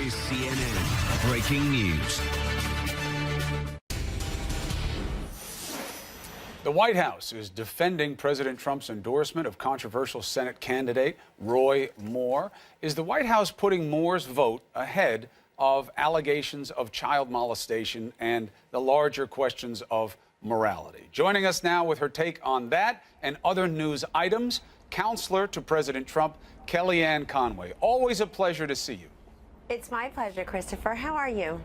is CNN Breaking News. The White House is defending President Trump's endorsement of controversial Senate candidate Roy Moore. Is the White House putting Moore's vote ahead of allegations of child molestation and the larger questions of morality? Joining us now with her take on that and other news items, counselor to President Trump, Kellyanne Conway. Always a pleasure to see you. It's my pleasure, Christopher. How are you?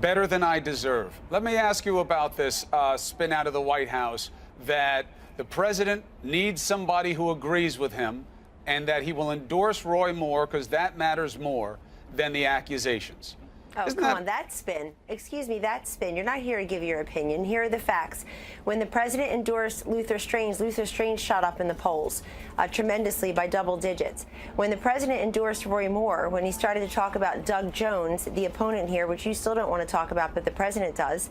Better than I deserve. Let me ask you about this spin out of the White House that the president needs somebody who agrees with him and that he will endorse Roy Moore because that matters more than the accusations. Oh, come on, that spin. Excuse me, that spin. You're not here to give your opinion. Here are the facts. When the president endorsed Luther Strange shot up in the polls tremendously by double digits. When the president endorsed Roy Moore, when he started to talk about Doug Jones, the opponent here, which you still don't want to talk about, but the president does,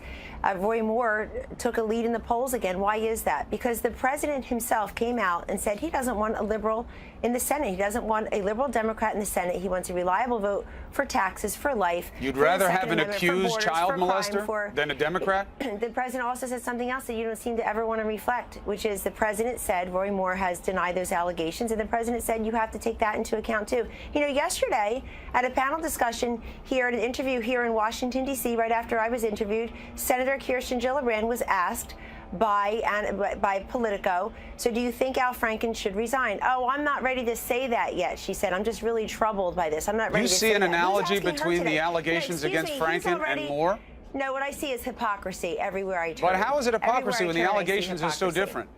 Roy Moore took a lead in the polls again. Why is that? Because the president himself came out and said he doesn't want a liberal in the Senate. He doesn't want a liberal Democrat in the Senate. He wants a reliable vote for taxes, for life. You'd rather have an accused child molester than a Democrat? The president also said something else that you don't seem to ever want to reflect, which is the president said Roy Moore has denied those allegations, and the president said you have to take that into account too. You know, yesterday at a panel discussion here, at an interview here in Washington, D.C., right after I was interviewed, Senator Kirsten Gillibrand was asked by Politico, so do you think Al Franken should resign? Oh, I'm not ready to say that yet, she said. I'm just really troubled by this. I'm not ready to say that. You see an analogy between the allegations against Franken and Moore? No, what I see is hypocrisy everywhere I turn. But how is it hypocrisy when the allegations are so different?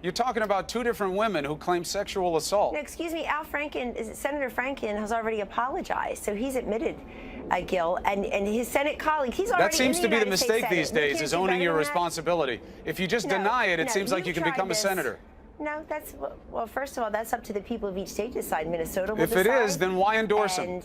You're talking about two different women who claim sexual assault. No, excuse me, Senator Franken has already apologized, so he's admitted guilt, and his Senate colleague, he's already. That seems to be the mistake these days, is owning your responsibility. If you just deny it, it seems like you can become a senator. No, that's, well, first of all, that's up to the people of each state to decide. Minnesota will If decide. it is, then why endorse him?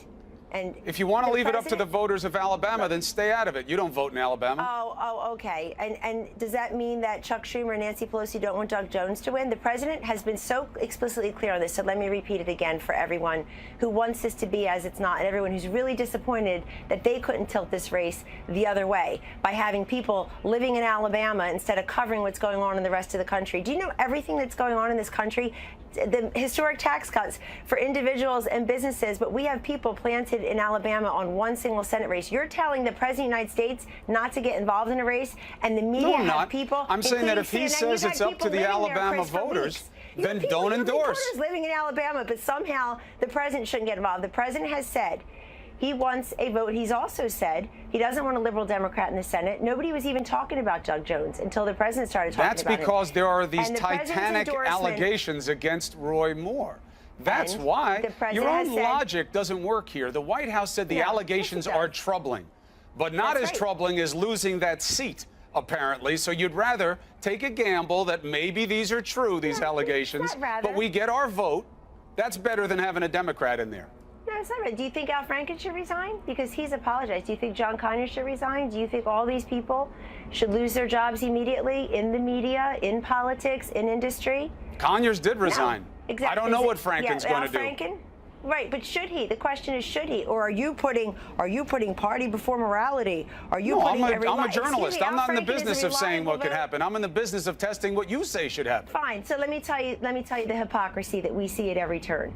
And if you want to leave it up to the voters of Alabama, then stay out of it. You don't vote in Alabama. Oh, okay. And does that mean that Chuck Schumer and Nancy Pelosi don't want Doug Jones to win? The president has been so explicitly clear on this, so let me repeat it again for everyone who wants this to be as it's not, and everyone who's really disappointed that they couldn't tilt this race the other way by having people living in Alabama instead of covering what's going on in the rest of the country. Do you know everything that's going on in this country? The historic tax cuts for individuals and businesses, but we have people planted in Alabama on one single Senate race. You're telling the President of the United States not to get involved in a race, and the media have people. I'm saying that if he says it's up to the Alabama voters, then don't endorse. Living in Alabama, but somehow the president shouldn't get involved. The president has said he wants a vote. He's also said he doesn't want a liberal Democrat in the Senate. Nobody was even talking about Doug Jones until the president started talking about him. That's because there are these titanic allegations against Roy Moore. That's why your own logic doesn't work here. The White House said the allegations are troubling, but not as troubling as losing that seat, apparently. So you'd rather take a gamble that maybe these are true, these allegations, but we get our vote. That's better than having a Democrat in there. No, it's not right. Do you think Al Franken should resign? Because he's apologized. Do you think John Conyers should resign? Do you think all these people should lose their jobs immediately in the media, in politics, in industry? Conyers did resign. No, exactly. I don't know what Franken's going to do. Franken? Right, but should he? The question is, should he? Or are you putting party before morality? Are you putting I'm a journalist. I'm not in the business of saying what could happen. I'm in the business of testing what you say should happen. Fine. So let me tell you the hypocrisy that we see at every turn.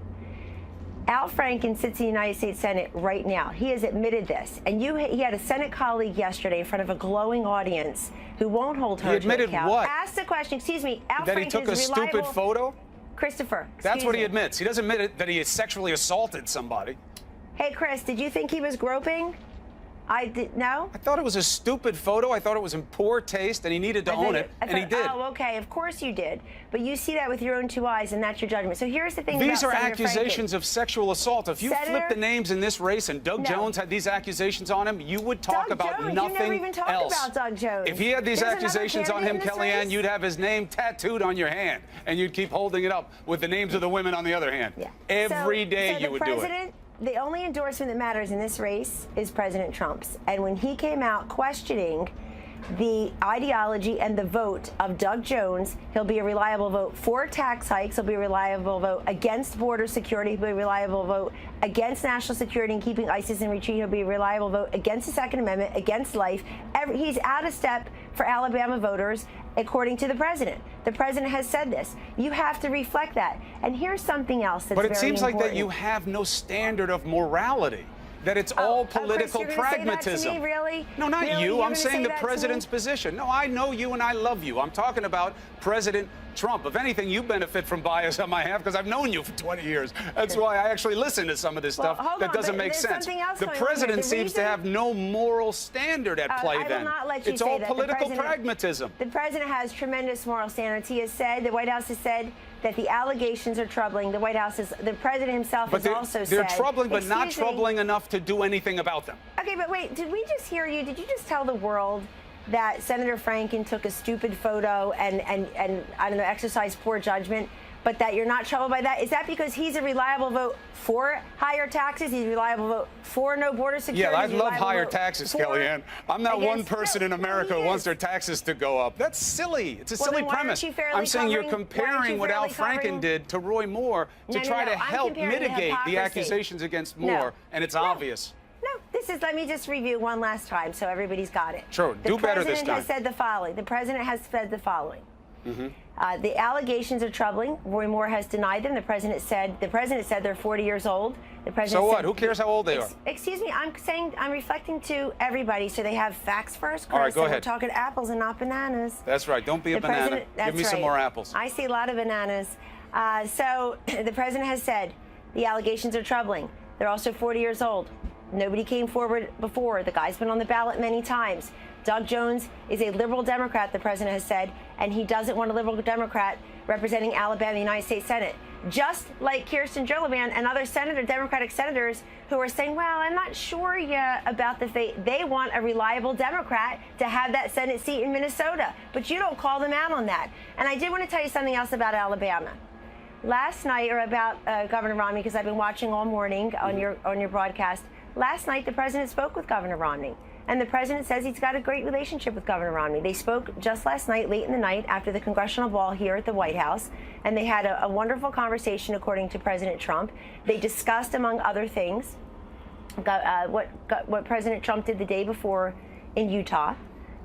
Al Franken sits in the United States Senate right now. He has admitted this. And he had a Senate colleague yesterday in front of a glowing audience who won't hold her to account. He admitted what? Ask the question. Excuse me. Al that Franken he took a stupid photo? Christopher, that's what he admits. He doesn't admit that he sexually assaulted somebody. Hey, Chris, did you think he was groping? No? I thought it was a stupid photo. I thought it was in poor taste, and he needed to own it, and he did. Oh, okay. Of course you did. But you see that with your own two eyes, and that's your judgment. So here's the thing about These are Senator accusations Franken. of sexual assault. If you flip the names in this race and Doug Jones had these accusations on him, you would talk about nothing else. You never even talked about Doug Jones. If he had these accusations on him, Kellyanne, you'd have his name tattooed on your hand, and you'd keep holding it up with the names of the women on the other hand. Yeah. Every day you would do it. The only endorsement that matters in this race is President Trump's. And when he came out questioning the ideology and the vote of Doug Jones, he'll be a reliable vote for tax hikes. He'll be a reliable vote against border security. He'll be a reliable vote against national security and keeping ISIS in retreat. He'll be a reliable vote against the Second Amendment, against life. He's out of step for Alabama voters, according to the president. The president has said this. You have to reflect that. And here's something else that's very important. But it seems like that you have no standard of morality. That it's all political Chris, pragmatism. say that to me, really? No, not really? you. You're I'm saying the that president's position. No, I know you and I love you. I'm talking about President Trump. If anything, you benefit from bias on my half because I've known you for 20 years. That's why I actually listen to some of this stuff that doesn't make sense. The president seems to have no moral standard at play then. I will not let you it's say all that. political pragmatism. The president has tremendous moral standards. He has said, the White House has said, that the allegations are troubling. The White House the president himself has also said. They're troubling, but not troubling enough to do anything about them. Okay, but wait, did we just hear you? Did you just tell the world that Senator Franken took a stupid photo and I don't know, exercised poor judgment, but that you're not troubled by that? Is that because he's a reliable vote for higher taxes? He's a reliable vote for no border security? Yeah, I love higher taxes, Kellyanne. I'm not one person in America who wants their taxes to go up. That's silly. It's a silly premise. I'm saying you're comparing what Al Franken did to Roy Moore to try to help mitigate the accusations against Moore, and it's obvious. No, let me just review one last time so everybody's got it. Sure, do better this time. The president has said the following. The president has said the following. The allegations are troubling. Roy Moore has denied them. The president said they're 40 years old. The president so what? Who cares how old they are? Excuse me. I'm reflecting to everybody so they have facts first, Chris. All right, go ahead. We're talking apples and not bananas. That's right. Don't be a banana. Give me some more apples. I see a lot of bananas. So the president has said the allegations are troubling. They're also 40 years old. Nobody came forward before. The guy's been on the ballot many times. Doug Jones is a liberal Democrat, the president has said, and he doesn't want a liberal Democrat representing Alabama in the United States Senate. Just like Kirsten Gillibrand and other Democratic senators who are saying, well, I'm not sure yet about the fate. They want a reliable Democrat to have that Senate seat in Minnesota, but you don't call them out on that. And I did want to tell you something else about Alabama. Last night, or about Governor Romney, because I've been watching all morning on your broadcast. Last night, the president spoke with Governor Romney. And the president says he's got a great relationship with Governor Romney. They spoke just last night, late in the night, after the congressional ball here at the White House. And they had a wonderful conversation, according to President Trump. They discussed, among other things, what President Trump did the day before in Utah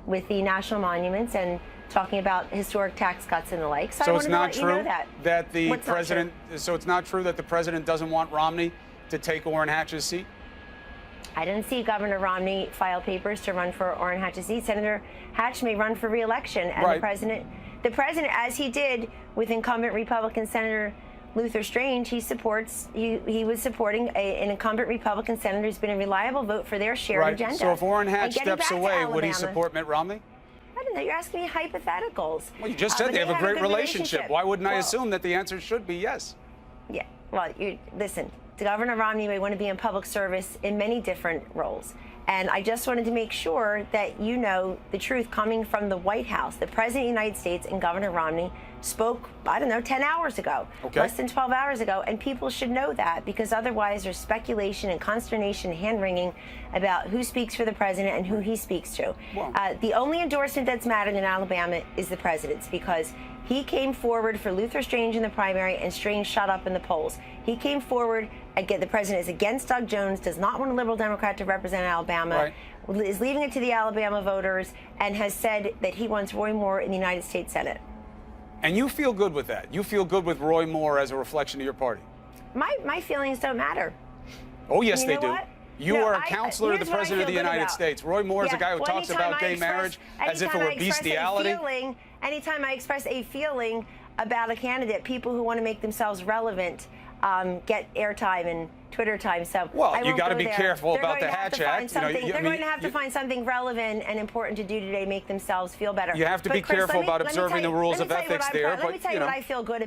with the national monuments and talking about historic tax cuts and the like. So it's not true that the president. So it's not true that the president doesn't want Romney to take Orrin Hatch's seat? I didn't see Governor Romney file papers to run for Orrin Hatch's seat. Senator Hatch may run for re-election, and the president, as he did with incumbent Republican Senator Luther Strange, he was supporting an incumbent Republican senator who's been a reliable vote for their shared agenda. So if Orrin Hatch steps away, would he support Mitt Romney? I don't know. You're asking me hypotheticals. Well, you just said they have a great relationship. Why wouldn't I assume that the answer should be yes? Yeah. Well, listen. Governor Romney may want to be in public service in many different roles. And I just wanted to make sure that you know the truth coming from the White House. The President of the United States and Governor Romney spoke, 10 hours ago, less than 12 hours ago. And people should know that, because otherwise there's speculation and consternation, hand-wringing about who speaks for the president and who he speaks to. The only endorsement that's mattered in Alabama is the president's, because he came forward for Luther Strange in the primary, and Strange shot up in the polls. He came forward. Again, the president is against Doug Jones, does not want a liberal Democrat to represent Alabama, is leaving it to the Alabama voters, and has said that he wants Roy Moore in the United States Senate. And you feel good with that? You feel good with Roy Moore as a reflection of your party? My feelings don't matter. Oh, yes, they do. You are a counselor of the President of the United States. Roy Moore is a guy who talks about gay marriage as if it were bestiality. Anytime I express a feeling about a candidate, people who want to make themselves relevant get airtime and Twitter time. So you got to be careful about the Hatch Act. They're going to have to find something relevant and important to do today, make themselves feel better. You have to be careful about observing the rules of ethics there. Let me tell you what I feel good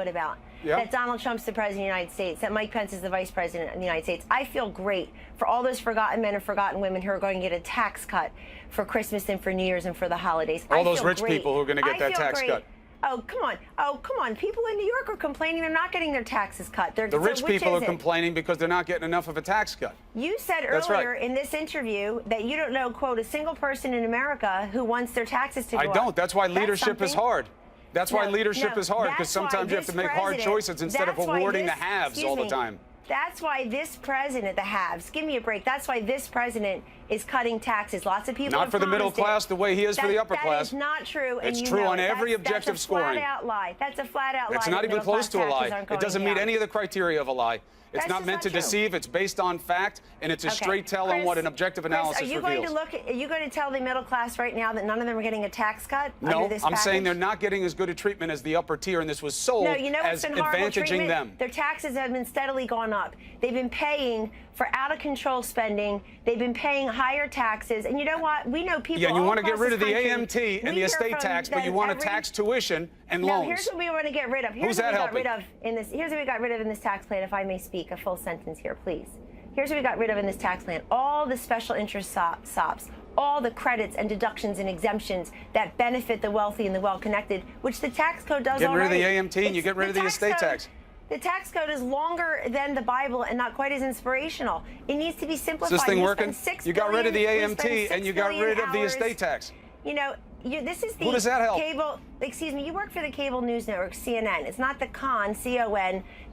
about. That Donald Trump's the president of the United States, that Mike Pence is the vice president of the United States. I feel great for all those forgotten men and forgotten women who are going to get a tax cut for Christmas and for New Year's and for the holidays. All those rich people who are going to get that tax cut. Oh, come on. Oh, come on. People in New York are complaining they're not getting their taxes cut. The rich people are complaining because they're not getting enough of a tax cut. You said earlier in this interview that you don't know, quote, a single person in America who wants their taxes to go up. I don't. That's why leadership is hard. That's why leadership is hard, because sometimes you have to make hard choices instead of awarding the haves all the time. That's why this president, the haves, give me a break. That's why this president is cutting taxes. Lots of people not for the middle class the way he is for the upper class. That is not true. It's true on every objective scoring. That's a flat-out lie. That's a flat-out lie. It's not even close to a lie. It doesn't meet any of the criteria of a lie. It's not meant to deceive. It's based on fact, and it's a straight tell on what an objective analysis reveals. Are you going to tell the middle class right now that none of them are getting a tax cut? No, I'm saying they're not getting as good a treatment as the upper tier, and this was sold as advantaging them. Their taxes have been steadily going up. They've been paying for out-of-control spending. They've been paying higher taxes, and you know what? We know people. Yeah, and you want to get rid of the AMT and the estate tax, but you want to tax tuition and loans. No, here's what we want to get rid of. Who's that helping? Here's what we got rid of in this tax plan, if I may speak a full sentence here, please. Here's what we got rid of in this tax plan. All the special interest SOPs, all the credits and deductions and exemptions that benefit the wealthy and the well-connected, which the tax code does already. Get rid of the AMT and you get rid of the estate tax. The tax code is longer than the Bible and not quite as inspirational. It needs to be simplified. Is this thing working? You got rid of the AMT and you got rid of the estate tax. You know, this is the Who does that help? cable. Excuse me. You work for the cable news network, CNN. It's not the CON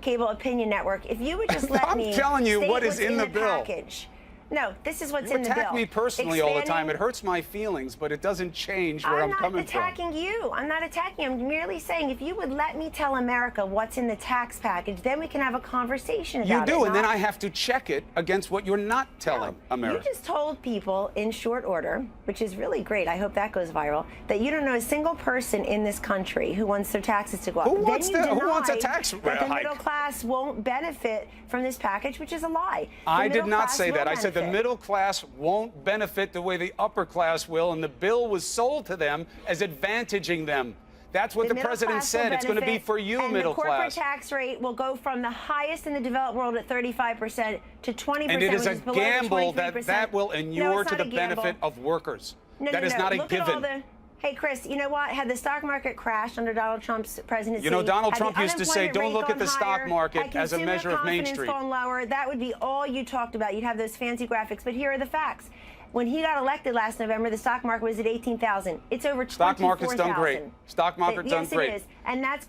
cable opinion network. If you would just let me. I'm telling you what is in the bill. Package. No, this is what's in the bill. You attack me personally all the time. It hurts my feelings, but it doesn't change where I'm coming from. I'm not attacking you. I'm not attacking you. I'm merely saying if you would let me tell America what's in the tax package, then we can have a conversation about it. You do, and then I have to check it against what you're not telling America. You just told people in short order, which is really great, I hope that goes viral, that you don't know a single person in this country who wants their taxes to go up. Who wants a tax hike? That the middle class won't benefit from this package, which is a lie. I did not say that. I said the middle class won't benefit the way the upper class will, and the bill was sold to them as advantaging them. That's what the president said. It's going to be for you, middle class. And the corporate tax rate will go from the highest in the developed world at 35% to 20%. And it is a gamble that will inure to the benefit of workers. That is not a given. Hey, Chris, you know what? Had the stock market crashed under Donald Trump's presidency, you know, Donald Trump used to say, don't look at the stock market as a measure of Main Street. Gone lower, that would be all you talked about. You'd have those fancy graphics. But here are the facts. When he got elected last November, the stock market was at 18,000. It's over 24,000. Stock market's done great. Stock market's done great. Yes, it is. And that's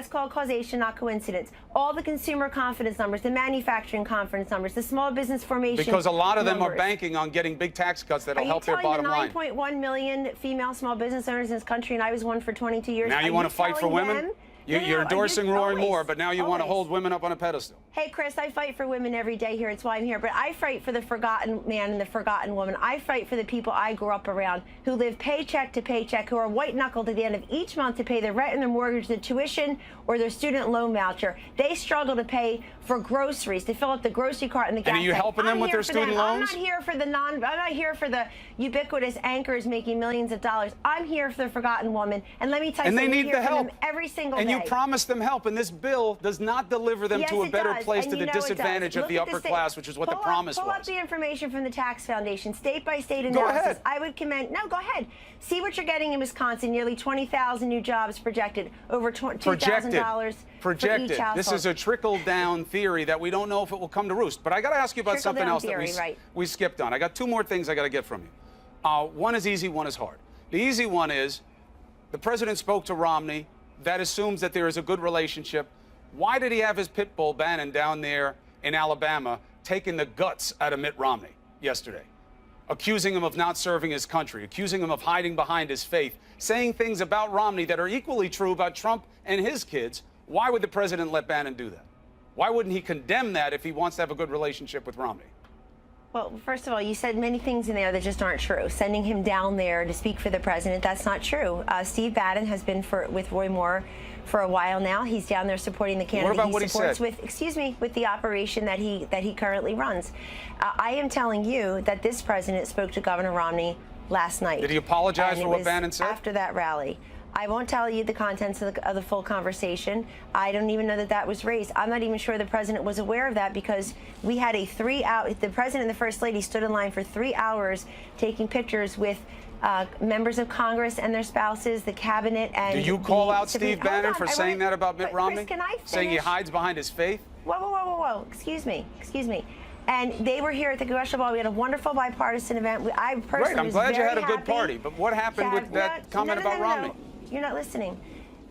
called causation, not coincidence. All the consumer confidence numbers, the manufacturing confidence numbers, the small business formation because a lot of them are banking on getting big tax cuts that'll help their bottom line. Are you telling the 9.1 million female small business owners in this country, and I was one for 22 years? Now you want to fight for women? You're endorsing Roy Moore, but now you want to hold women up on a pedestal. Hey, Chris, I fight for women every day here. It's why I'm here. But I fight for the forgotten man and the forgotten woman. I fight for the people I grew up around who live paycheck to paycheck, who are white-knuckled at the end of each month to pay their rent and their mortgage, their tuition, or their student loan voucher. They struggle to pay for groceries, to fill up the grocery cart and the gas tank. And are you helping them with their student loans? I'm not here for the ubiquitous anchors making millions of dollars. I'm here for the forgotten woman. And let me tell you, and they need the help every single day. And you promise them help. And this bill does not deliver them to a better place, to the disadvantage of the upper class, which is what the promise was. Pull up the information from the Tax Foundation, state by state analysis. Go ahead. I would commend. No, go ahead. See what you're getting in Wisconsin. Nearly 20,000 new jobs projected. Over $2,000 for each household. This is a trickle-down theory that we don't know if it will come to roost. But I got to ask you about something else that we skipped on. I got two more things I got to get from you. One is easy, one is hard. The easy one is the president spoke to Romney. That assumes that there is a good relationship. Why did he have his pit bull Bannon down there in Alabama taking the guts out of Mitt Romney yesterday, accusing him of not serving his country, accusing him of hiding behind his faith, saying things about Romney that are equally true about Trump and his kids? Why would the president let Bannon do that? Why wouldn't he condemn that if he wants to have a good relationship with Romney? Well, first of all, you said many things in there that just aren't true. Sending him down there to speak for the president, that's not true. Steve Bannon has been with Roy Moore for a while now. He's down there supporting the candidate he supports with the operation that he currently runs. I am telling you that this president spoke to Governor Romney last night. Did he apologize for what Bannon said? After that rally. I won't tell you the contents of the full conversation. I don't even know that that was raised. I'm not even sure the president was aware of that because we had a 3-hour, the president and the first lady stood in line for 3 hours taking pictures with members of Congress and their spouses, the cabinet, and do you call out Supreme- Steve Bannon for saying that about Mitt Romney? Chris, can I finish? Saying he hides behind his faith? Whoa. Excuse me. And they were here at the Congressional Ball. We had a wonderful bipartisan event. I personally Right, I'm was glad you very had a good happy party. But what happened with that comment about Romney? You're not listening.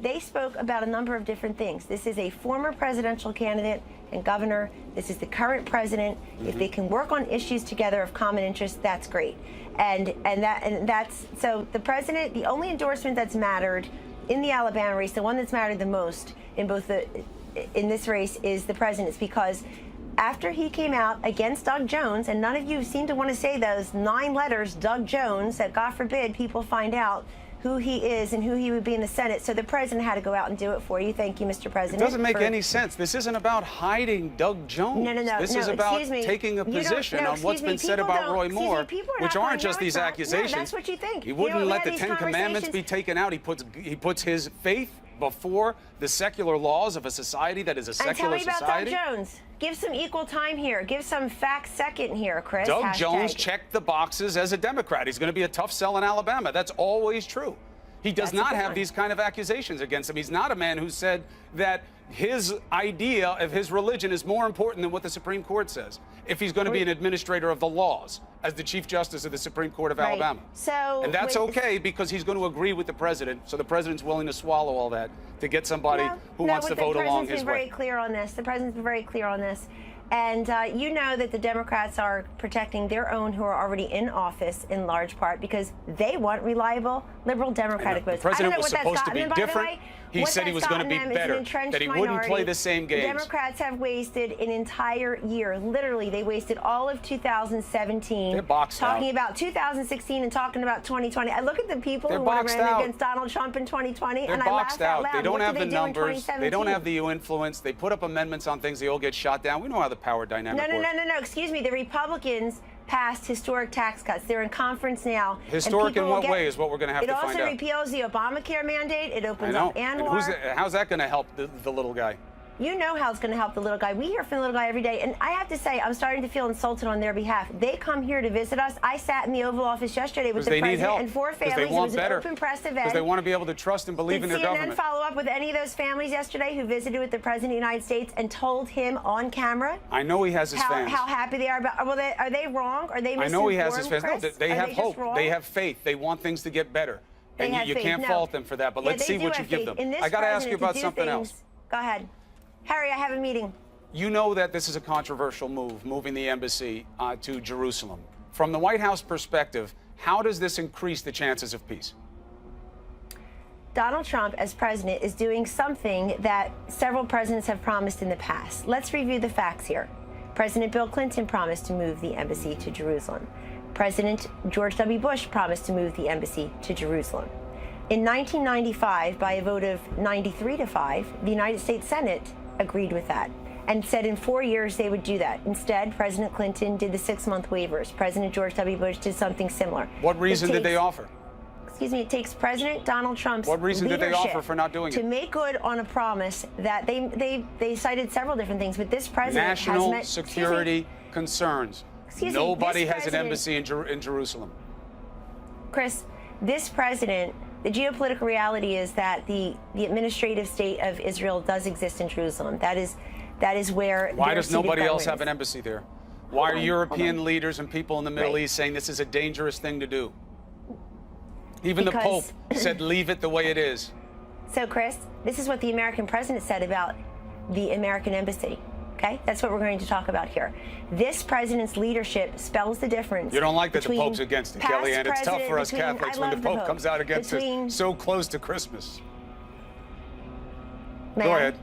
They spoke about a number of different things. This is a former presidential candidate and governor. This is the current president. If they can work on issues together of common interest, that's great. And that's so the president. The only endorsement that's mattered in the Alabama race, the one that's mattered the most in this race, is the president's, because after he came out against Doug Jones, and none of you seem to want to say those 9 letters, Doug Jones, that God forbid people find out who he is and who he would be in the Senate. So the president had to go out and do it for you. Thank you, Mr. President. It doesn't make any sense. This isn't about hiding Doug Jones. No. This is about taking a position on what's been said about Roy Moore, which aren't just these accusations. No, that's what you think. He wouldn't let the 10 Commandments be taken out. He puts his faith before the secular laws of a society that is a secular society. And tell me about Doug Jones. Give some equal time here. Give some facts second here, Chris. Doug Jones checked the boxes as a Democrat. He's going to be a tough sell in Alabama. That's always true. He does not have these kind of accusations against him. He's not a man who said that his idea of his religion is more important than what the Supreme Court says, if he's going to be an administrator of the laws as the Chief Justice of the Supreme Court of Alabama. And that's okay because he's going to agree with the president, so the president's willing to swallow all that to get somebody who wants to vote along his way. The president's been very clear on this. The president's been very clear on this. And you know that the Democrats are protecting their own who are already in office in large part because they want reliable liberal Democratic votes. The president was supposed to be different. He said he was going to be better, that he wouldn't play the same games. The Democrats have wasted an entire year. Literally, they wasted all of 2017 They're boxed talking out. about 2016 and talking about 2020. I look at the people They're who want to boxed run out. against Donald Trump in 2020, They're and I boxed laugh out out. loud. They don't What have did the they do in numbers. They 2017? don't have the influence. They put up amendments on things. They all get shot down. We know how the power dynamic works. No. Excuse me. The Republicans passed historic tax cuts. They're in conference now. Historic in what way is what we're going to have to find out. It also repeals the Obamacare mandate. It opens I know. up Anwar. And how's that going to help the little guy? You know how it's going to help the little guy. We hear from the little guy every day. And I have to say, I'm starting to feel insulted on their behalf. They come here to visit us. I sat in the Oval Office yesterday with the president and 4 families. It was an open press event. Because they want to be able to trust and believe in their government. Did CNN follow up with any of those families yesterday who visited with the President of the United States and told him on camera? I know he has his fans. How happy they are about. Are they wrong? Are they misinformed? I know he has his fans. No, they have hope. Wrong? They have faith. They want things to get better. They and you can't fault them for that. But let's see what you give them. I got to ask you about something else. Go ahead. Harry, I have a meeting. You know that this is a controversial move, moving the embassy to Jerusalem. From the White House perspective, how does this increase the chances of peace? Donald Trump, as president, is doing something that several presidents have promised in the past. Let's review the facts here. President Bill Clinton promised to move the embassy to Jerusalem. President George W. Bush promised to move the embassy to Jerusalem. In 1995, by a vote of 93-5, the United States Senate agreed with that and said in 4 years they would do that. Instead, President Clinton did the 6-month waivers. President George W. Bush did something similar. What reason did they offer? Excuse me, it takes President Donald Trump's What reason did they offer for not doing it? To make good on a promise that they cited several different things, but this president National has security concerns. Nobody has an embassy in Jerusalem. Chris, this president, the geopolitical reality is that the administrative state of Israel does exist in Jerusalem. That is where. Why does nobody else have an embassy there? Why are European leaders and people in the Middle East saying this is a dangerous thing to do? Even the Pope said leave it the way it is. So, Chris, this is what the American president said about the American embassy. Okay, that's what we're going to talk about here. This president's leadership spells the difference. You don't like that the Pope's against it, Kellyanne. It's tough for us Catholics when the Pope comes out against us so close to Christmas. Go ahead.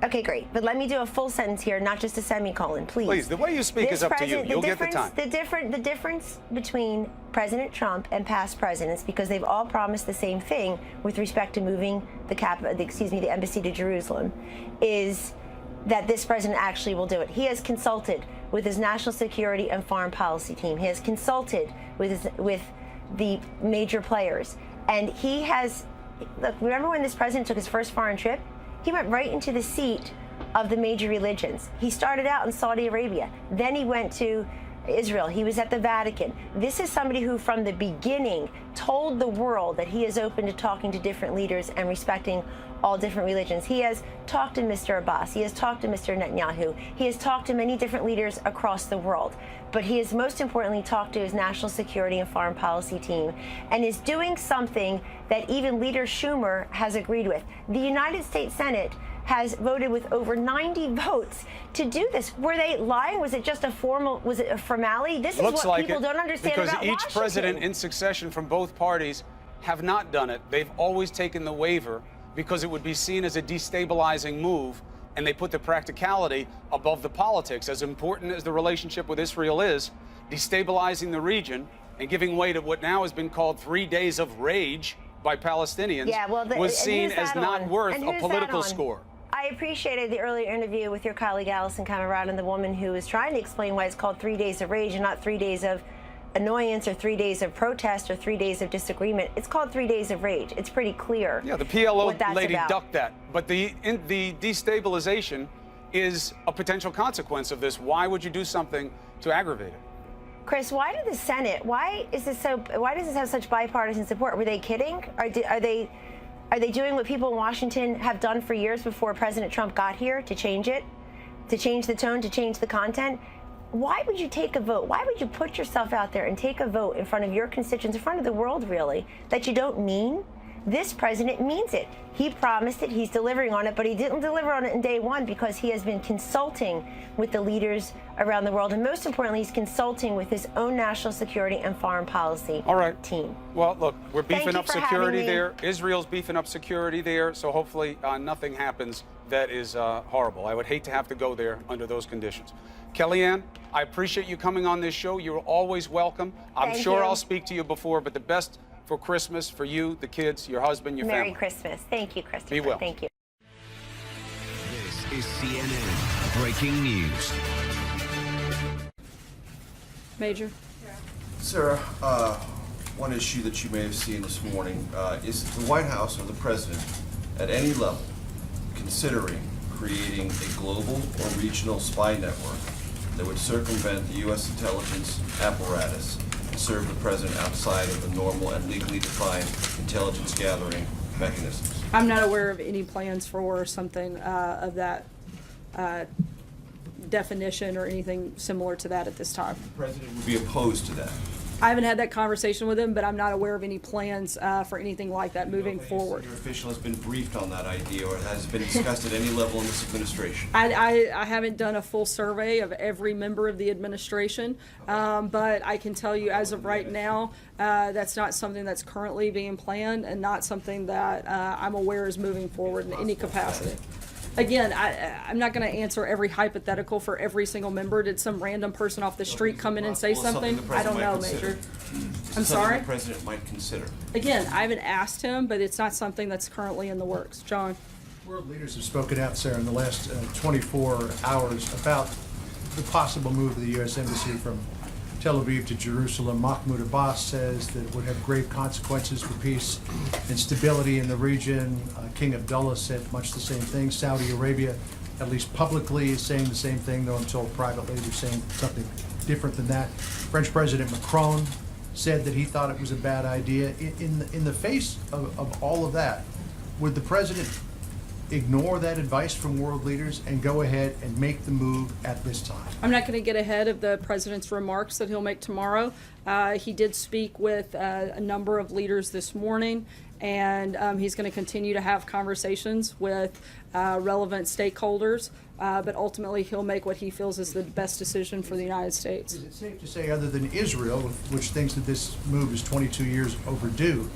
Okay, great. But let me do a full sentence here, not just a semicolon, please. Please, the way you speak is up to you. You'll get the time. The difference between President Trump and past presidents, because they've all promised the same thing with respect to moving the embassy to Jerusalem, is that this president actually will do it. He has consulted with his national security and foreign policy team. He has consulted with the major players, and he has look, remember when this president took his first foreign trip? He went right into the seat of the major religions. He started out in Saudi Arabia. Then he went to Israel. He was at the Vatican. This is somebody who from the beginning told the world that he is open to talking to different leaders and respecting all different religions. He has talked to Mr. Abbas. He has talked to Mr. Netanyahu. He has talked to many different leaders across the world. But he has most importantly talked to his national security and foreign policy team and is doing something that even Leader Schumer has agreed with. The United States Senate has voted with over 90 votes to do this. Were they lying? Was it just a formality? This is what people don't understand about Washington. Because each president in succession from both parties have not done it. They've always taken the waiver because it would be seen as a destabilizing move, and they put the practicality above the politics. As important as the relationship with Israel is, destabilizing the region and giving way to what now has been called 3 days of rage by Palestinians was seen as not worth a political score. I appreciated the earlier interview with your colleague Allison Camerata and the woman who was trying to explain why it's called 3 days of rage and not 3 days of annoyance or 3 days of protest or 3 days of disagreement. It's called 3 days of rage. It's pretty clear. Yeah, the PLO lady ducked that. But the destabilization is a potential consequence of this. Why would you do something to aggravate it? Chris, why did the Senate? Why does this have such bipartisan support? Were they kidding? Are they doing what people in Washington have done for years before President Trump got here to change it, to change the tone, to change the content? Why would you take a vote? Why would you put yourself out there and take a vote in front of your constituents, in front of the world, really, that you don't mean? This president means it. He promised it. He's delivering on it, but he didn't deliver on it in day one because he has been consulting with the leaders around the world. And most importantly, he's consulting with his own national security and foreign policy team. Well, look, we're beefing up security there. Israel's beefing up security there. So hopefully nothing happens that is horrible. I would hate to have to go there under those conditions. Kellyanne, I appreciate you coming on this show. You're always welcome. I'm sure I'll speak to you before, but the best for Christmas for you, the kids, your husband, your family. Merry Christmas. Thank you, Christopher. Be well. Thank you. This is CNN Breaking News. Major. Sarah, one issue that you may have seen this morning is the White House or the president at any level considering creating a global or regional spy network that would circumvent the U.S. intelligence apparatus and serve the president outside of the normal and legally defined intelligence gathering mechanisms? I'm not aware of any plans for something of that definition or anything similar to that at this time. The president would be opposed to that. I haven't had that conversation with him, but I'm not aware of any plans for anything like that moving forward. Your official has been briefed on that idea or has been discussed at any level in this administration? I haven't done a full survey of every member of the administration, but I can tell you as of right now, that's not something that's currently being planned and not something that I'm aware is moving forward in any capacity. Again, I'm not going to answer every hypothetical for every single member. Did some random person off the street come in and say something? I don't know, Major. I'm sorry? The president might consider. Again, I haven't asked him, but it's not something that's currently in the works. John? World leaders have spoken out, Sarah, in the last 24 hours about the possible move of the U.S. Embassy from Tel Aviv to Jerusalem. Mahmoud Abbas says that it would have grave consequences for peace and stability in the region. King Abdullah said much the same thing. Saudi Arabia, at least publicly, is saying the same thing, though I'm told privately they're saying something different than that. French President Macron said that he thought it was a bad idea. In the face of all of that, would the president ignore that advice from world leaders and go ahead and make the move at this time? I'm not going to get ahead of the president's remarks that he'll make tomorrow. He did speak with a number of leaders this morning, and he's going to continue to have conversations with relevant stakeholders, but ultimately he'll make what he feels is the best decision for the United States. Is it safe to say, other than Israel, which thinks that this move is 22 years overdue,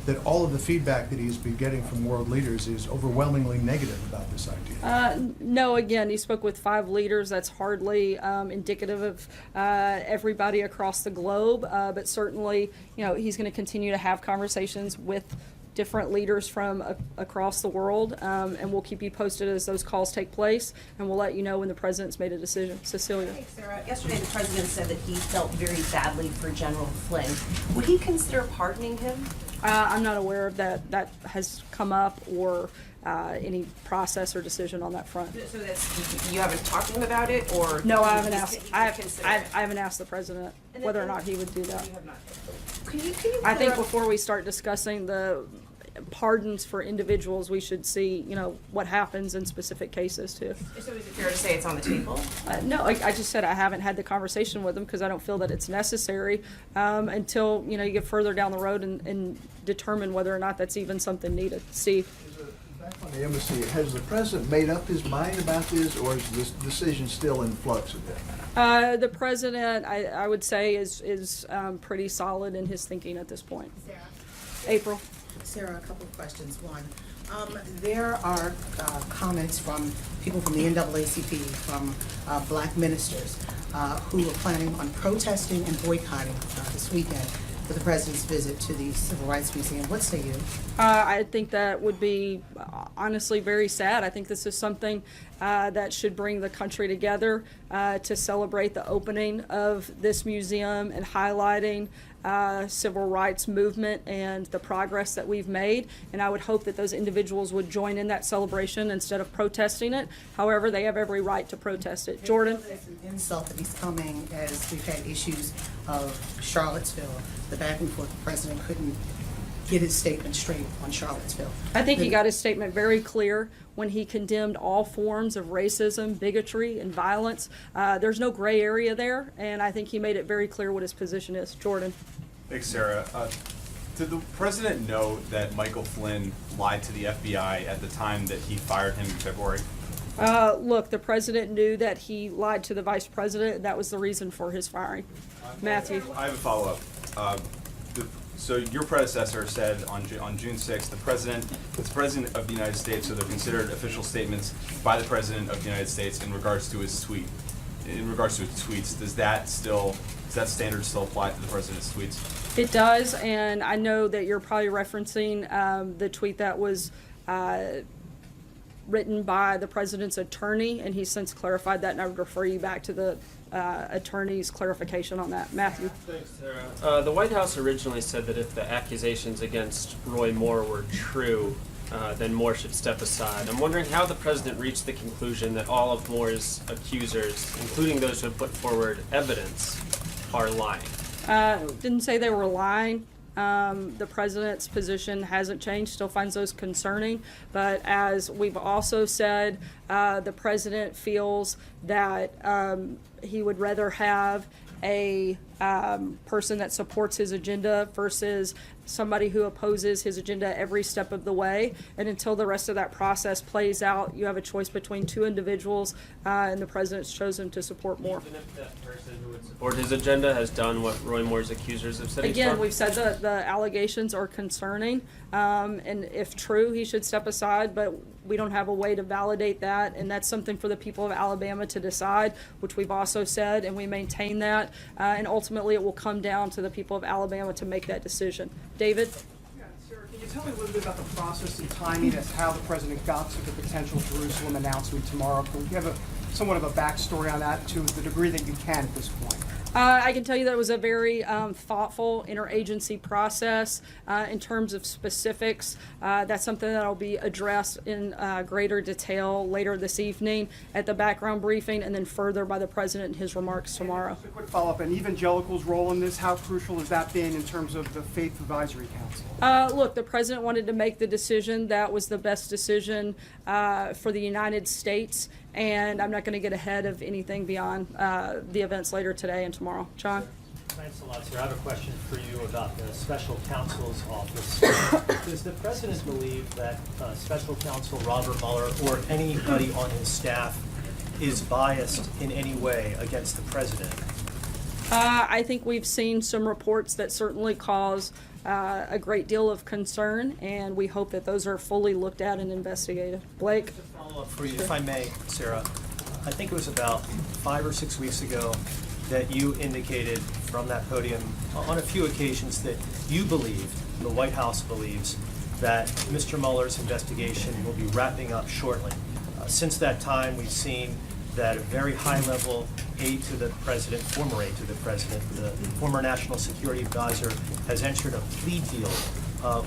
that all of the feedback that he's been getting from world leaders is overwhelmingly negative about this idea? No, again, he spoke with 5 leaders. That's hardly indicative of everybody across the globe, but certainly, you know, he's going to continue to have conversations with different leaders from across the world, and we'll keep you posted as those calls take place, and we'll let you know when the president's made a decision. Cecilia. Hey, Sarah. Yesterday, the president said that he felt very badly for General Flynn. Would he consider pardoning him? I'm not aware of that has come up or any process or decision on that front. So that's, you haven't talked to him about it, or? No, I haven't asked. He's I considering? haven't asked the president whether or not he would do that. You have not. Can you I think clear up- before we start discussing the pardons for individuals, we should see, what happens in specific cases too. So is it fair to say it's on the table? No, I just said I haven't had the conversation with them because I don't feel that it's necessary until, you get further down the road and determine whether or not that's even something needed. Steve? Back on the embassy, has the president made up his mind about this, or is this decision still in flux a bit? The president, I would say, is pretty solid in his thinking at this point. April? Sarah, a couple of questions. One, there are comments from people from the NAACP, from black ministers, who are planning on protesting and boycotting this weekend for the president's visit to the Civil Rights Museum. What say you? I think that would be honestly very sad. I think this is something that should bring the country together to celebrate the opening of this museum and highlighting civil rights movement and the progress that we've made. And I would hope that those individuals would join in that celebration instead of protesting it. However, they have every right to protest it. Jordan? It's an insult that he's coming as we've had issues of Charlottesville. The back and forth, the president couldn't get his statement straight on Charlottesville. I think he got his statement very clear when he condemned all forms of racism, bigotry, and violence. There's no gray area there, and I think he made it very clear what his position is. Jordan? Thanks, Sarah. Did the president know that Michael Flynn lied to the FBI at the time that he fired him in February? Look, the president knew that he lied to the vice president, and that was the reason for his firing. Matthew? I have a follow-up. So your predecessor said on June 6th, the president of the United States, so they're considered official statements by the president of the United States in regards to his tweet. In regards to his tweets, does that standard still apply to the president's tweets? It does, and I know that you're probably referencing the tweet that was written by the president's attorney, and he's since clarified that, and I would refer you back to the attorney's clarification on that. Matthew? Thanks, Sarah. The White House originally said that if the accusations against Roy Moore were true, then Moore should step aside. I'm wondering how the president reached the conclusion that all of Moore's accusers, including those who have put forward evidence, are lying. Didn't say they were lying. The president's position hasn't changed, still finds those concerning. But as we've also said, the president feels that he would rather have a person that supports his agenda versus somebody who opposes his agenda every step of the way. And until the rest of that process plays out, you have a choice between two individuals, and the president's chosen to support Moore. Even if that person who would support his agenda has done what Roy Moore's accusers have said he's done? Again, we've said that the allegations are concerning, and if true, he should step aside, but we don't have a way to validate that, and that's something for the people of Alabama to decide, which we've also said, and we maintain that, and ultimately it will come down to the people of Alabama to make that decision. David? Yeah, Sarah, can you tell me a little bit about the process and timing as how the president got to the potential Jerusalem announcement tomorrow? Can you have somewhat of a backstory on that to the degree that you can at this point? I can tell you that it was a very thoughtful interagency process in terms of specifics. That's something that will be addressed in greater detail later this evening at the background briefing, and then further by the president in his remarks tomorrow. Just a quick follow-up, and evangelicals' role in this, how crucial has that been in terms of the Faith Advisory Council? Look, the president wanted to make the decision that was the best decision for the United States, and I'm not going to get ahead of anything beyond the events later today and tomorrow. John? Thanks a lot, sir. I have a question for you about the special counsel's office. Does the president believe that special counsel Robert Mueller or anybody on his staff is biased in any way against the president? I think we've seen some reports that certainly cause a great deal of concern, and we hope that those are fully looked at and investigated. Blake? Just a follow-up for you, if I may, Sarah. I think it was about 5 or 6 weeks ago that you indicated from that podium on a few occasions that you believe, the White House believes, that Mr. Mueller's investigation will be wrapping up shortly. Since that time, we've seen that a very high-level aide to the president, former aide to the president, the former national security advisor, has entered a plea deal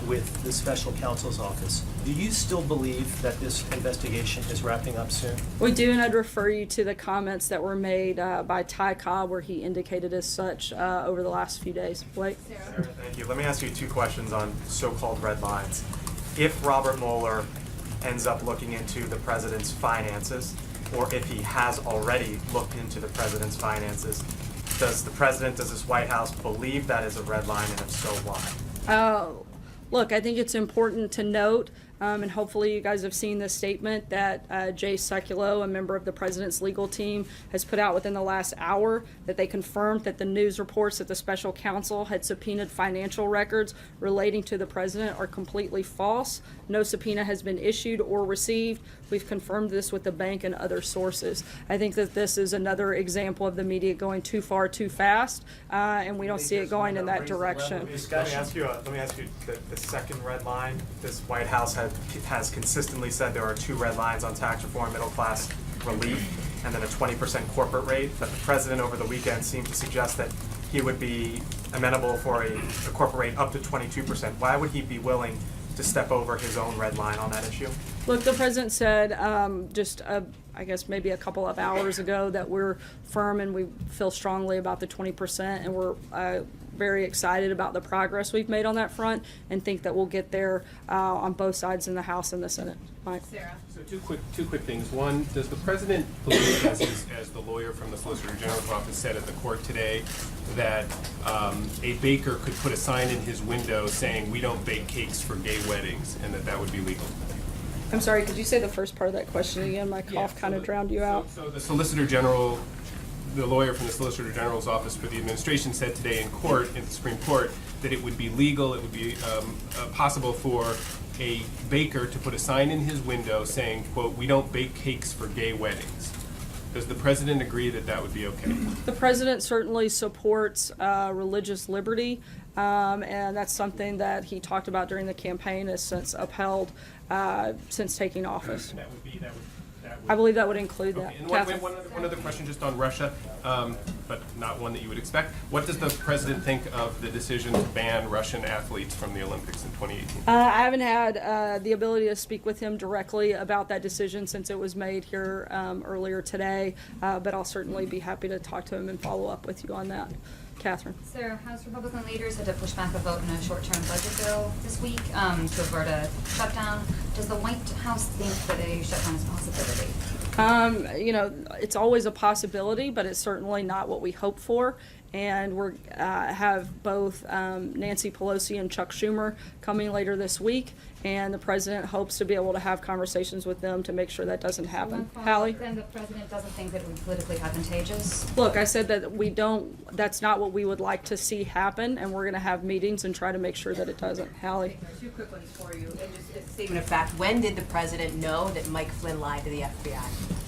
with the special counsel's office. Do you still believe that this investigation is wrapping up soon? We do, and I'd refer you to the comments that were made by Ty Cobb, where he indicated as such over the last few days. Blake? Sarah, thank you. Let me ask you two questions on so-called red lines. If Robert Mueller ends up looking into the president's finances, or if he has already looked into the president's finances, does the president, does this White House believe that is a red line, and if so, why? Look, I think it's important to note, and hopefully you guys have seen this statement that Jay Sekulow, a member of the president's legal team, has put out within the last hour, that they confirmed that the news reports that the special counsel had subpoenaed financial records relating to the president are completely false. No subpoena has been issued or received. We've confirmed this with the bank and other sources. I think that this is another example of the media going too far too fast, and we don't see it going in that direction. Let me ask you the second red line. This White House has consistently said there are two red lines on tax reform, middle class relief, and then a 20% corporate rate. But the president over the weekend seemed to suggest that he would be amenable for a corporate rate up to 22%. Why would he be willing to step over his own red line on that issue? Look, the president said I guess maybe a couple of hours ago that we're firm and we feel strongly about the 20%, and we're very excited about the progress we've made on that front, and think that we'll get there on both sides in the House and the Senate. Mike? Sarah? So two quick things. One, does the president believe, as the lawyer from the Solicitor General's office said at the court today, that a baker could put a sign in his window saying, "We don't bake cakes for gay weddings," and that would be legal? I'm sorry, could you say the first part of that question again? My cough kind of drowned you out. So the Solicitor General, the lawyer from the Solicitor General's office for the administration, said today in court, in the Supreme Court, that it would be legal, it would be possible for a baker to put a sign in his window saying, quote, "We don't bake cakes for gay weddings." Does the president agree that that would be okay? The president certainly supports religious liberty, and that's something that he talked about during the campaign, has since upheld since taking office. And that would I believe that would include that. Okay. And one other question just on Russia, but not one that you would expect. What does the president think of the decision to ban Russian athletes from the Olympics in 2018? I haven't had the ability to speak with him directly about that decision since it was made here earlier today, but I'll certainly be happy to talk to him and follow up with you on that. Catherine. Sarah, House Republican leaders had to push back a vote in a short-term budget bill this week to avert a shutdown. Does the White House think that a shutdown is a possibility? It's always a possibility, but it's certainly not what we hope for. And we have both Nancy Pelosi and Chuck Schumer coming later this week, and the president hopes to be able to have conversations with them to make sure that doesn't happen. Hallie? Then the president doesn't think that it would be politically advantageous? Look, I said that that's not what we would like to see happen, and we're going to have meetings and try to make sure that it doesn't. Hallie? Two quick ones for you. And just a statement of fact, when did the president know that Mike Flynn lied to the FBI?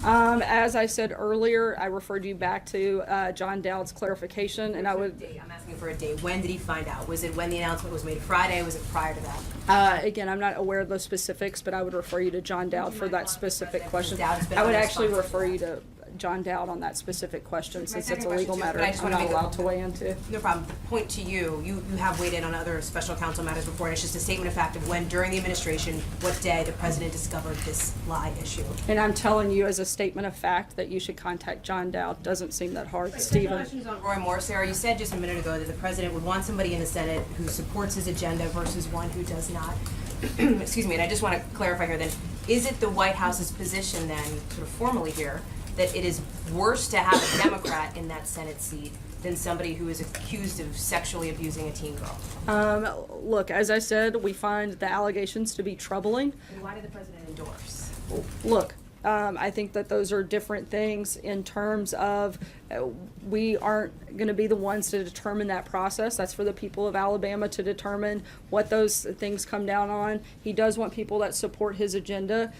As I said earlier, I referred you back to John Dowd's clarification, and I would... I'm asking for a date. When did he find out? Was it when the announcement was made Friday? Was it prior to that? Again, I'm not aware of those specifics, but I would refer you to John Dowd for that specific question. I would on actually response. refer you to John Dowd on that specific question, since it's a second legal question, matter. but I just I'm wanna not make a- allowed to weigh into. No problem. Point to you. You have weighed in on other special counsel matters before, and it's just a statement of fact of when, during the administration, what day the president discovered this lie issue. And I'm telling you as a statement of fact that you should contact John Dowd. Doesn't seem that hard. Stephen? Questions on Roy Moore. Sarah, you said just a minute ago that the president would want somebody in the Senate who supports his agenda versus one who does not. Excuse me, and I just want to clarify here then, is it the White House's position then, sort of formally here, that it is worse to have a Democrat in that Senate seat than somebody who is accused of sexually abusing a teen girl? Look, as I said, we find the allegations to be troubling. And why did the president endorse? Look, I think that those are different things in terms of we aren't going to be the ones to determine that process. That's for the people of Alabama to determine what those things come down on. He does want people that support his agenda.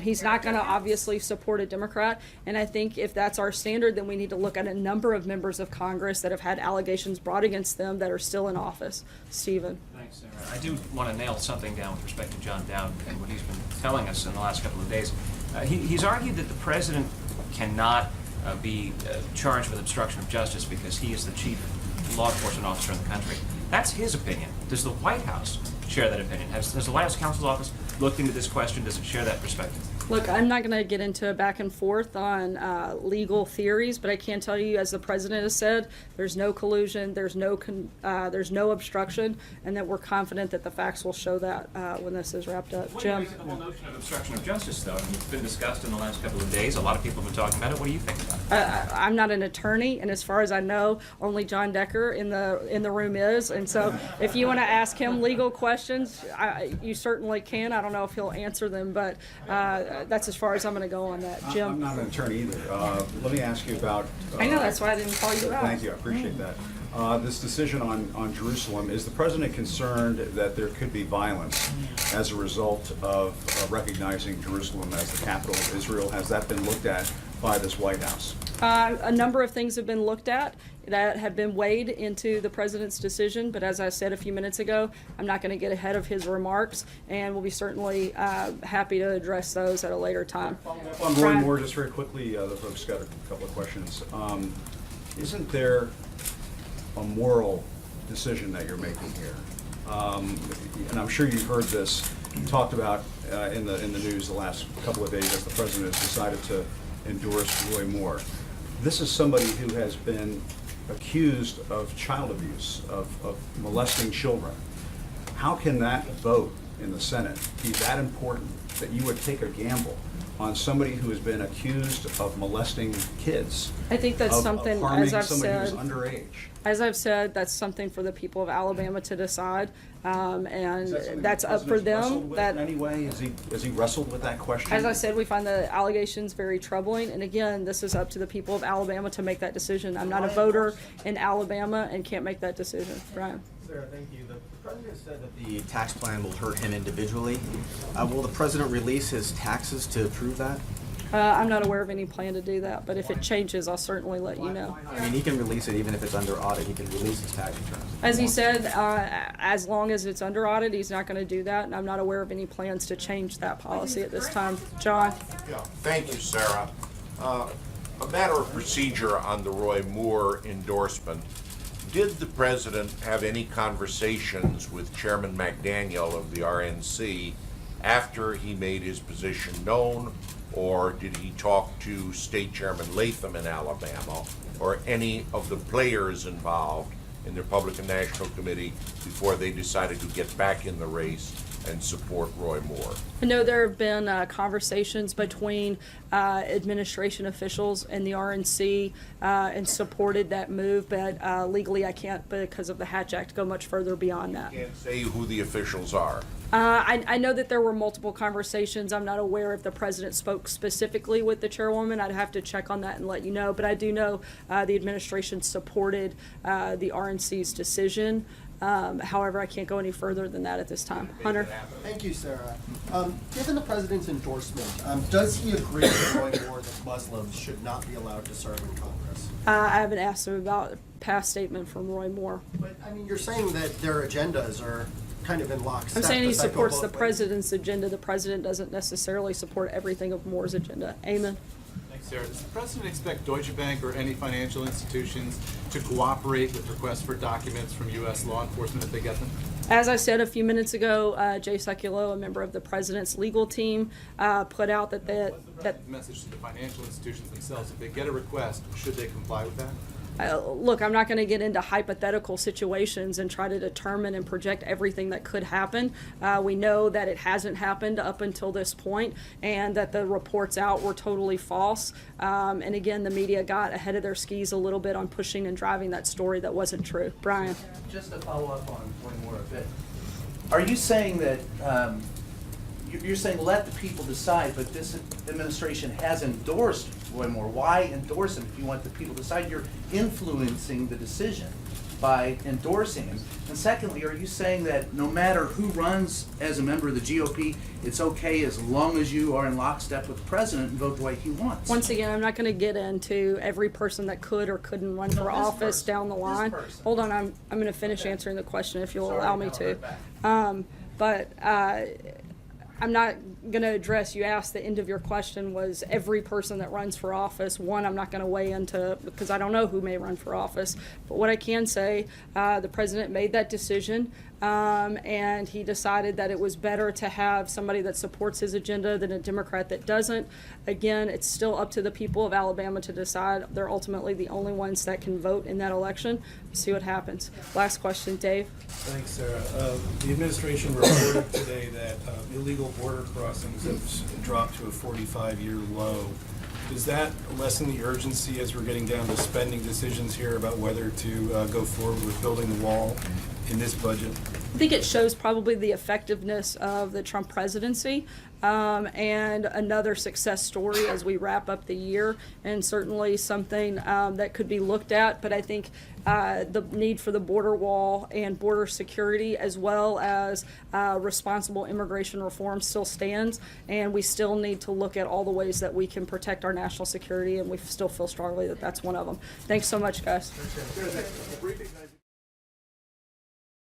He's not going to obviously support a Democrat. And I think if that's our standard, then we need to look at a number of members of Congress that have had allegations brought against them that are still in office. Stephen. Thanks, Sarah. I do want to nail something down with respect to John Dowd and what he's been telling us in the last couple of days. He's argued that the president cannot be charged with obstruction of justice because he is the chief law enforcement officer in the country. That's his opinion. Does the White House share that opinion? Has the White House counsel's office looked into this question? Does it share that perspective? Look, I'm not going to get into a back and forth on legal theories, but I can tell you, as the president has said, there's no collusion, there's no obstruction, and that we're confident that the facts will show that when this is wrapped up. What do you Jim? make of the whole notion of obstruction of justice, though? I mean, it's been discussed in the last couple of days. A lot of people have been talking about it. What do you think about it? I'm not an attorney, and as far as I know, only John Decker in the room is. And so, if you want to ask him legal questions, you certainly can. I don't know if he'll answer them, but that's as far as I'm going to go on that. Jim? I'm not an attorney either. Let me ask you about... I know, that's why I didn't call you out. Thank you, I appreciate that. This decision on Jerusalem, is the president concerned that there could be violence as a result of recognizing Jerusalem as the capital of Israel? Has that been looked at by this White House? A number of things have been looked at that have been weighed into the president's decision, but as I said a few minutes ago, I'm not going to get ahead of his remarks, and we'll be certainly happy to address those at a later time. On Roy Moore, just very quickly, the folks got a couple of questions. Isn't there a moral decision that you're making here? And I'm sure you've heard this talked about in the news the last couple of days as the president has decided to endorse Roy Moore. This is somebody who has been accused of child abuse, of molesting children. How can that vote in the Senate be that important that you would take a gamble on somebody who has been accused of molesting kids? I think that's something, as I've said, who's underage. As I've said, that's something for the people of Alabama to decide, and that's up for them. That in any way, has he wrestled with that question? As I said, we find the allegations very troubling, and again, this is up to the people of Alabama to make that decision. I'm not a voter in Alabama and can't make that decision. Brian. Sarah, thank you. The president said that the tax plan will hurt him individually. Will the president release his taxes to prove that? I'm not aware of any plan to do that, but if it changes, I'll certainly let you know. I mean, he can release it even if it's under audit. He can release his tax returns. As he said, as long as it's under audit, he's not going to do that, and I'm not aware of any plans to change that policy at this time. John? Yeah, thank you, Sarah. A matter of procedure on the Roy Moore endorsement. Did the president have any conversations with Chairman McDaniel of the RNC after he made his position known, or did he talk to State Chairman Latham in Alabama, or any of the players involved in the Republican National Committee before they decided to get back in the race and support Roy Moore? I know there have been conversations between administration officials and the RNC and supported that move, but legally I can't, because of the Hatch Act, go much further beyond that. You can't say who the officials are. I know that there were multiple conversations. I'm not aware if the president spoke specifically with the chairwoman. I'd have to check on that and let you know, but I do know the administration supported the RNC's decision. However, I can't go any further than that at this time. Hunter? Thank you, Sarah. Given the president's endorsement, does he agree with Roy Moore that Muslims should not be allowed to serve in Congress? I haven't asked him about a past statement from Roy Moore. But, I mean, you're saying that their agendas are kind of in lockstep. I'm saying he Does that go supports both the ways? president's agenda. The president doesn't necessarily support everything of Moore's agenda. Amen. Thanks, Sarah. Does the president expect Deutsche Bank or any financial institutions to cooperate with requests for documents from U.S. law enforcement if they get them? As I said a few minutes ago, Jay Sekulow, a member of the president's legal team, put out that Message to the financial institutions themselves, if they get a request, should they comply with that? look, I'm not going to get into hypothetical situations and try to determine and project everything that could happen. We know that it hasn't happened up until this point, and that the reports out were totally false. And again, the media got ahead of their skis a little bit on pushing and driving that story that wasn't true. Brian. Just to follow up on one more a bit, are you saying that you're saying let the people decide, but this administration has endorsed Roy Moore? Why endorse him if you want the people to decide? You're influencing the decision by endorsing him. And secondly, are you saying that no matter who runs as a member of the GOP, it's okay as long as you are in lockstep with the president and vote the way he wants? Once again, I'm not going to get into every person that could or couldn't run for office down the line. Hold on, I'm going to finish answering the question if you'll allow me to. I'm not going to address, you asked, the end of your question was every person that runs for office. One, I'm not going to weigh into, because I don't know who may run for office. But what I can say, the president made that decision, and he decided that it was better to have somebody that supports his agenda than a Democrat that doesn't. Again, it's still up to the people of Alabama to decide. They're ultimately the only ones that can vote in that election. We'll see what happens. Last question, Dave. Thanks, Sarah. The administration reported today that illegal border crossings have dropped to a 45-year low. Does that lessen the urgency as we're getting down to spending decisions here about whether to go forward with building the wall in this budget? I think it shows probably the effectiveness of the Trump presidency, and another success story as we wrap up the year, and certainly something that could be looked at. But I think the need for the border wall and border security, as well as responsible immigration reform, still stands, and we still need to look at all the ways that we can protect our national security, and we still feel strongly that that's one of them. Thanks so much, guys.